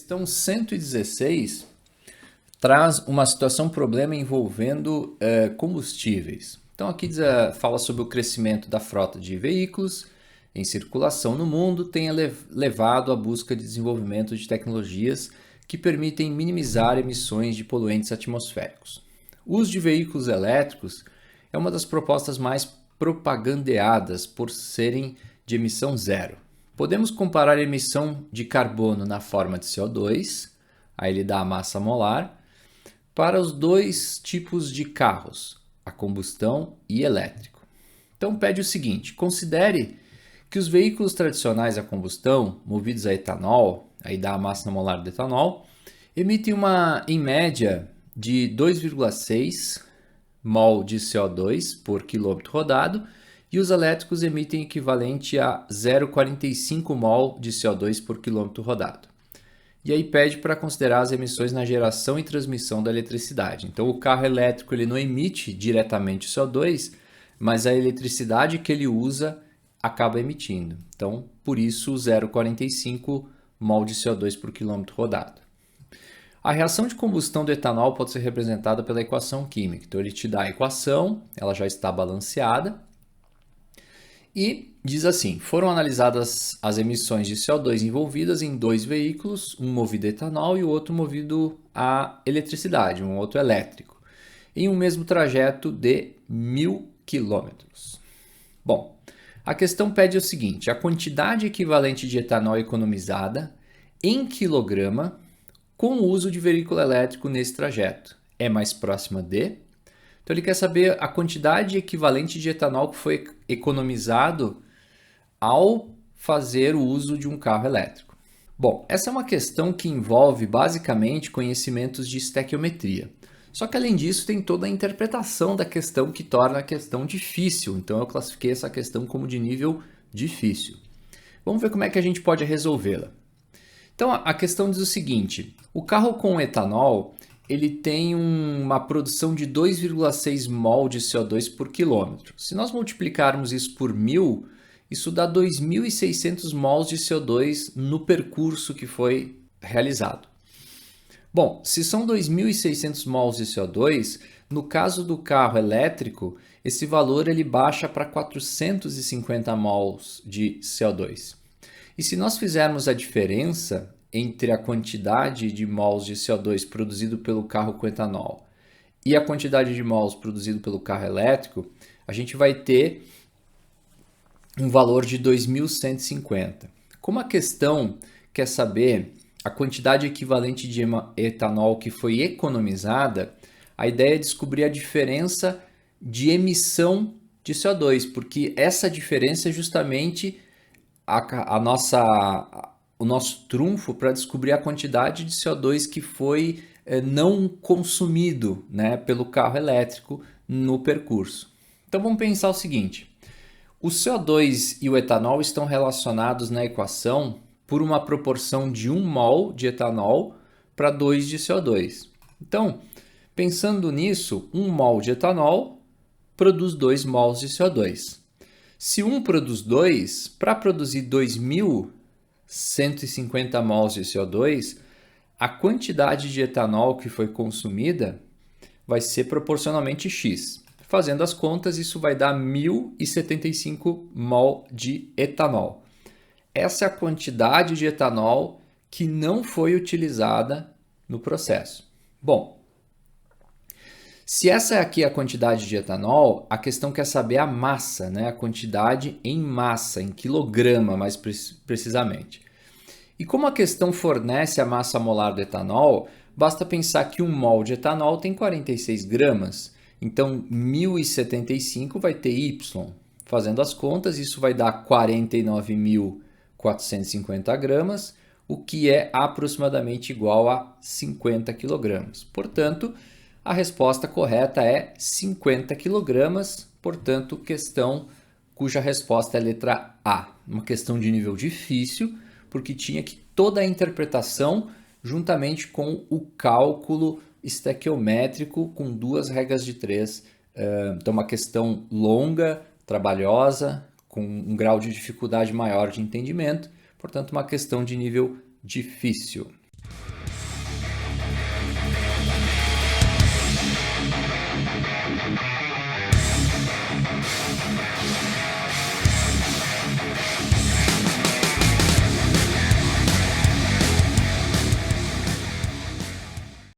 Questão 116 traz uma problema envolvendo combustíveis. Então aqui fala sobre o crescimento da frota de veículos em circulação no mundo tem levado à busca de desenvolvimento de tecnologias que permitem minimizar emissões de poluentes atmosféricos. O uso de veículos elétricos é uma das propostas mais propagandeadas por serem de emissão zero. Podemos comparar a emissão de carbono na forma de CO2, aí ele dá a massa molar, para os dois tipos de carros, a combustão e elétrico. Então pede o seguinte, considere que os veículos tradicionais a combustão, movidos a etanol, aí dá a massa molar do etanol, emitem em média de 2,6 mol de CO2 por quilômetro rodado, e os elétricos emitem equivalente a 0,45 mol de CO2 por quilômetro rodado. E aí pede para considerar as emissões na geração e transmissão da eletricidade. Então o carro elétrico ele não emite diretamente o CO2, mas a eletricidade que ele usa acaba emitindo. Então por isso 0,45 mol de CO2 por quilômetro rodado. A reação de combustão do etanol pode ser representada pela equação química. Então ele te dá a equação, ela já está balanceada. E diz assim, foram analisadas as emissões de CO2 envolvidas em dois veículos, um movido a etanol e o outro movido a eletricidade, um outro elétrico, em um mesmo trajeto de 1.000 quilômetros. Bom, a questão pede o seguinte, a quantidade equivalente de etanol economizada em quilograma com o uso de veículo elétrico nesse trajeto é mais próxima de... Então ele quer saber a quantidade equivalente de etanol que foi economizado ao fazer o uso de um carro elétrico. Bom, essa é uma questão que envolve basicamente conhecimentos de estequiometria. Só que além disso tem toda a interpretação da questão que torna a questão difícil. Então eu classifiquei essa questão como de nível difícil. Vamos ver como é que a gente pode resolvê-la. Então a questão diz o seguinte, o carro com etanol ele tem uma produção de 2,6 mol de CO2 por quilômetro. Se nós multiplicarmos isso por 1.000, isso dá 2.600 mols de CO2 no percurso que foi realizado. Bom, se são 2.600 mols de CO2, no caso do carro elétrico, esse valor ele baixa para 450 mols de CO2. E se nós fizermos a diferença entre a quantidade de mols de CO2 produzido pelo carro com etanol e a quantidade de mols produzido pelo carro elétrico, a gente vai ter um valor de 2.150. Como a questão quer saber a quantidade equivalente de etanol que foi economizada, a ideia é descobrir a diferença de emissão de CO2, porque essa diferença é justamente o nosso trunfo para descobrir a quantidade de CO2 que foi não consumido, né, pelo carro elétrico no percurso. Então vamos pensar o seguinte, o CO2 e o etanol estão relacionados na equação por uma proporção de 1 mol de etanol para 2 de CO2. Então, pensando nisso, 1 mol de etanol produz 2 mols de CO2. Se um produz 2, para produzir 2.150 mols de CO2, a quantidade de etanol que foi consumida vai ser proporcionalmente X. Fazendo as contas, isso vai dar 1.075 mol de etanol. Essa é a quantidade de etanol que não foi utilizada no processo. Bom, se essa aqui é a quantidade de etanol, a questão quer saber a massa, né? A quantidade em massa, em quilograma mais precisamente. E como a questão fornece a massa molar do etanol, basta pensar que 1 mol de etanol tem 46 gramas. Então 1.075 vai ter Y. Fazendo as contas, isso vai dar 49.450 gramas, o que é aproximadamente igual a 50 quilogramas. Portanto, a resposta correta é 50 kg, portanto, questão cuja resposta é a letra A. Uma questão de nível difícil, porque tinha que toda a interpretação juntamente com o cálculo estequiométrico com 2 regras de 3. Então, uma questão longa, trabalhosa, com um grau de dificuldade maior de entendimento, portanto, uma questão de nível difícil.